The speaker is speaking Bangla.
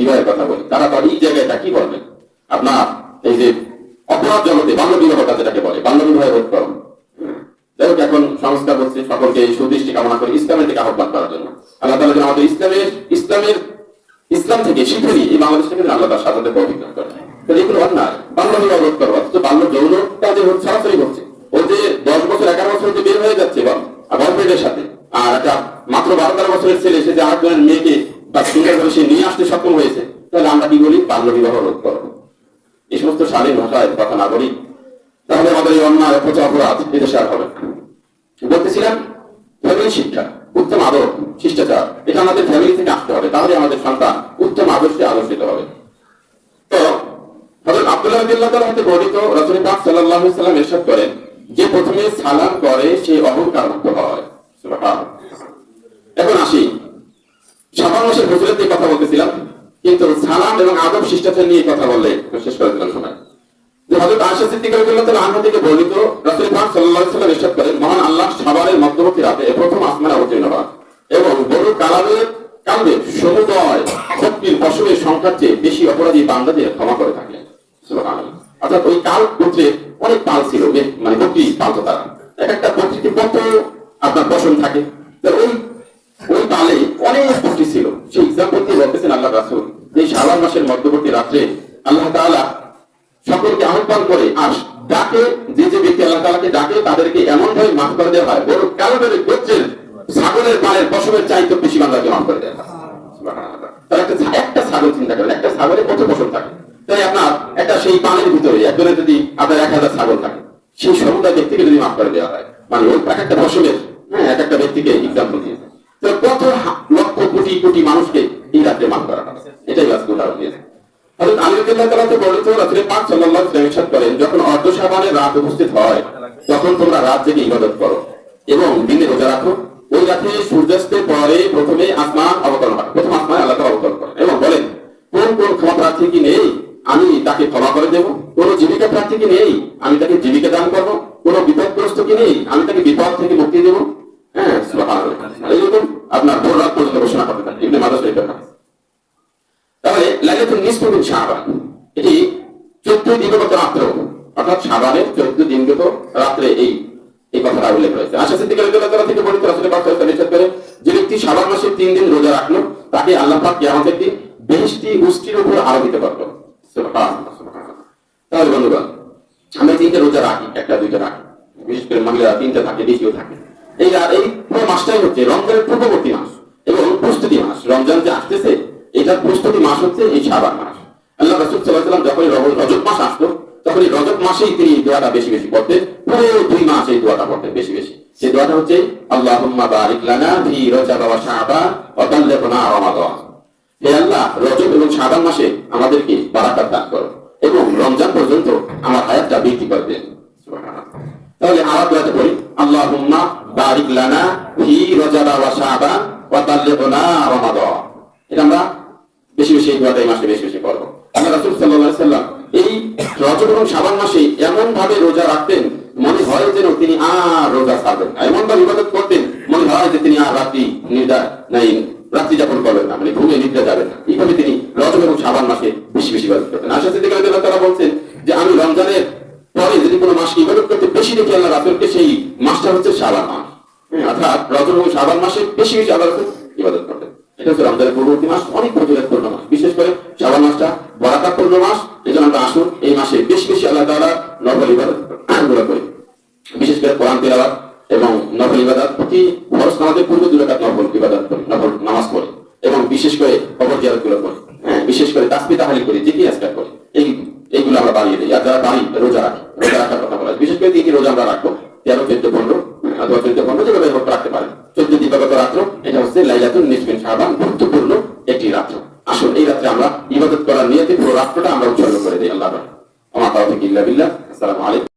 বিবাহের কথা বলি, তারা তো এই জায়গাটা কি বলবেন? আপনার এই যে অপরাধ জগতে বাল্য বিবাহটা যেটাকে বলে, বাল্য বিবাহ রোধ করো। যাই হোক, এখন সংস্কার হচ্ছে, সকলকে সুদৃষ্টি কামনা করে ইসলামের দিকে আহ্বান করার জন্য। আল্লাহ তাআলা যেন আমাদের ইসলাম থেকে শিখে নিয়ে এই বাংলাদেশ থেকে আল্লাহ তার সাথে পবিত্র করে। এগুলো অন্যায়, বাল্য বিবাহ রোধ করো। অথচ বাল্য যৌন কাজে সরাসরি হচ্ছে। ও যে 10 বছর 11 বছর বের হয়ে যাচ্ছে বয়ফ্রেন্ডের সাথে, আর একটা মাত্র 12-13 বছরের ছেলে সে যে আরেকজনের মেয়েকে বা সুন্দরভাবে সে নিয়ে আসতে সক্ষম হয়েছে, তাহলে আমরা কি বলি? বাল্য বিবাহ রোধ করো। এই সমস্ত শালীন ভাষায় কথা না বলি, তাহলে আমাদের এই অন্যায় অপরাধ এদেশে আর হবে। বলতেছিলাম ফ্যামিলি শিক্ষা, উত্তম আদর, শিষ্টাচার, এটা আমাদের ফ্যামিলি থেকে আসতে হবে, তাহলে আমাদের সন্তান উত্তম আদর্শে আদর্শিত হবে। তো হযরত আব্দুল্লাহ রাদিয়াল্লাহু তাআলা হতে বর্ণিত, রাসূল পাক সাল্লাল্লাহু আলাইহি ওয়াসাল্লাম ইরশাদ করেন যে প্রথমে সালাম করে সে অহংকার মুক্ত হয়। সুবহানাল্লাহ। এখন আসি, শাবান মাসের ফজিলতের কথা বলতেছিলাম, কিন্তু সালাম এবং আদব শিষ্টাচার নিয়ে কথা বললে শেষ করে দিলাম সময়। যে হযরত আয়েশা সিদ্দিকা রাদিয়াল্লাহু তাআলা আনহা থেকে বর্ণিত, রাসূল পাক সাল্লাল্লাহু আলাইহি ওয়াসাল্লাম ইরশাদ করেন, মহান আল্লাহ শাবানের মধ্যবর্তী রাতে প্রথম আসমানে অবতীর্ণ হন এবং বড় কালবের সমুদয় শক্তির পশমের সংখ্যার চেয়ে বেশি অপরাধী বান্দাদের ক্ষমা করে থাকেন। সুবহানাল্লাহ। অর্থাৎ ওই কাল গোত্রে অনেক পাল ছিল, মানে বকরি পালতো তারা। এক একটা বকরিতে কত আপনার পশম থাকে, ওই পালে অনেক বকরি ছিল। সেই এক্সাম্পল দিয়ে বলতেছেন আল্লাহ রাসূল, যে শাবান মাসের মধ্যবর্তী রাত্রে আল্লাহ তাআলা সকলকে আহ্বান করে আর ডাকে, যে ব্যক্তি আল্লাহ তাআলাকে ডাকে তাদেরকে এমন ভাবে মাফ করে দেওয়া হয়, বড় কালবের গোত্রের ছাগলের পালের পশমের চাইতে বেশি বান্দাকে মাফ করে দেওয়া হয়। সুবহানাল্লাহ। তার একটা ছাগল চিন্তা করেন, একটা ছাগলের কত পশম থাকে। তাই আপনার একটা সেই পানের ভিতরে একজনের যদি আপনার 1000 ছাগল থাকে, সেই সমুদায় ব্যক্তিকে যদি মাফ করে দেওয়া হয়, মানে ওই এক একটা পশমের এক একটা ব্যক্তিকে এক্সাম্পল দিয়েছে, তো কত লক্ষ কোটি কোটি মানুষকে এই রাত্রে মাফ করা হয়। এটাই আজকে উদাহরণ দিয়েছে। হযরত আলী রাদিয়াল্লাহু তাআলা থেকে বর্ণিত, রাসূল পাক সাল্লাল্লাহু আলাইহি ওয়াসাল্লাম ইরশাদ করেন, যখন অর্ধ শাবানের রাত উপস্থিত হয় তখন তোমরা রাত জেগে ইবাদত করো এবং দিনে রোজা রাখো। ওই রাতে সূর্যাস্তের পরে প্রথমে আসমান অবতরণ হয়, প্রথম আসমানে আল্লাহ তাআলা অবতরণ করেন এবং বলেন, কোন কোন ক্ষমা প্রার্থী কি নেই, আমি তাকে ক্ষমা করে দেব। কোন জীবিকা প্রার্থী কি নেই, আমি তাকে জীবিকা দান করব। কোন বিপদগ্রস্ত কি নেই, আমি তাকে বিপদ থেকে মুক্তি দেব। হ্যাঁ, সুবহানাল্লাহ। এইরকম আপনার ভোর রাত পর্যন্ত ঘোষণা করতে থাকে ইবনে মাজাহ শরীফের হাদিস। তাহলে লাইলাতুন নিসফ মিন শাবান, এটি 14 দিনগত রাত্র, অর্থাৎ শাবানের 14 দিনগত রাত্রে এই কথাটা উল্লেখ রয়েছে। আয়েশা সিদ্দিকা রাদিয়াল্লাহু তাআলা থেকে বর্ণিত, রাসূল পাক সাল্লাল্লাহু আলাইহি ওয়াসাল্লাম ইরশাদ করেন, যে ব্যক্তি শাবান মাসে 3 দিন রোজা রাখলো তাকে আল্লাহ পাক কিয়ামতের দিন বেহেশতি উষ্টির উপর আরোহিত করবেন। সুবহানাল্লাহ, সুবহানাল্লাহ। তাহলে বন্ধুগণ, আমরা 3টা রোজা রাখি, একটা দুইটা রাখি, বিশেষ করে মহিলারা 3টা থাকে, বেশিও থাকে। এই পুরো মাসটাই হচ্ছে রমজানের পূর্ববর্তী মাস এবং প্রস্তুতি মাস। রমজান যে আসতেছে, এটার প্রস্তুতি মাস হচ্ছে এই শাবান মাস। আল্লাহ রাসূল সাল্লাল্লাহু আলাইহি ওয়াসাল্লাম যখন রজব মাস আসতো, তখন এই রজব মাসেই তিনি দোয়াটা বেশি বেশি পড়তেন, পুরো 2 মাস এই দোয়াটা পড়তেন বেশি বেশি। সেই দোয়াটা হচ্ছে, আল্লাহুম্মা বারিক লানা ফি রজব ওয়া শাবান ওয়া বাল্লিগনা রমাদান। হে আল্লাহ, রজব এবং শাবান মাসে আমাদেরকে বারাকাত দান করো এবং রমজান পর্যন্ত আমার হায়াতটা বৃদ্ধি করে দেন। সুবহানাল্লাহ। তাহলে আমরা দোয়াটা পড়ি, আল্লাহুম্মা বারিক লানা ফি রজব ওয়া শাবান ওয়া বাল্লিগনা রমাদান। এটা আমরা বেশি বেশি এই দোয়াটা এই মাসে বেশি বেশি পড়ব। আল্লাহ রাসূল সাল্লাল্লাহু আলাইহি ওয়াসাল্লাম এই রজব এবং শাবান মাসে এমন ভাবে রোজা রাখতেন, মনে হয় যেন তিনি আর রোজা ছাড়বেন না। এমন ভাবে ইবাদত করতেন, মনে হয় যে তিনি আর রাত্রি যাপন করবেন না, মানে ঘুমিয়ে নিদ্রা যাবেন না। এইভাবে তিনি রজব এবং শাবান মাসে বেশি বেশি ইবাদত করতেন। আয়েশা সিদ্দিকা রাদিয়াল্লাহু তাআলা বলছেন যে আমি রমজানের পরে যদি কোনো মাস ইবাদত করতে বেশি দেখি আল্লাহ রাসূলকে, সেই মাসটা হচ্ছে শাবান মাস। অর্থাৎ রজব এবং শাবান মাসে বেশি বেশি আল্লাহ রাসূল ইবাদত করতেন। এটা হচ্ছে রমজানের পূর্ববর্তী মাস, অনেক ফজিলতপূর্ণ মাস। বিশেষ করে শাবান মাসটা বরাকাতপূর্ণ মাস। এজন্য আমরা আসুন এই মাসে বেশি বেশি আল্লাহ তাআলা নফল ইবাদত করি। বিশেষ করে কোরআন তিলাওয়াত এবং নফল ইবাদত, প্রতি ফরজ নামাজের পূর্বে 2 রাকাত নফল ইবাদত করি, নফল নামাজ পড়ি এবং বিশেষ করে কবর জিয়ারতগুলো করি। হ্যাঁ, বিশেষ করে তাসবিহ তাহলিল করি, জিকির আজকার করি। এইগুলো আমরা বাড়িয়ে দিই। আর যারা বাড়ি রোজা রাখি, রোজা রাখার কথা বলা, বিশেষ করে 3 রোজা আমরা রাখবো, 13, 14, 15 অথবা 14, 15 যেভাবে রাখতে পারেন। 14 দিবাগত রাত্র, এটা হচ্ছে লাইলাতুন নিসফ মিন শাবান, গুরুত্বপূর্ণ একটি রাত্র। আসুন এই রাত্রে আমরা ইবাদত করার নিয়তে পুরো রাত্রটা আমরা উৎসর্গ করে দিই আল্লাহর। আমার তাওফীক ইল্লা বিল্লাহ। আসসালামু আলাইকুম।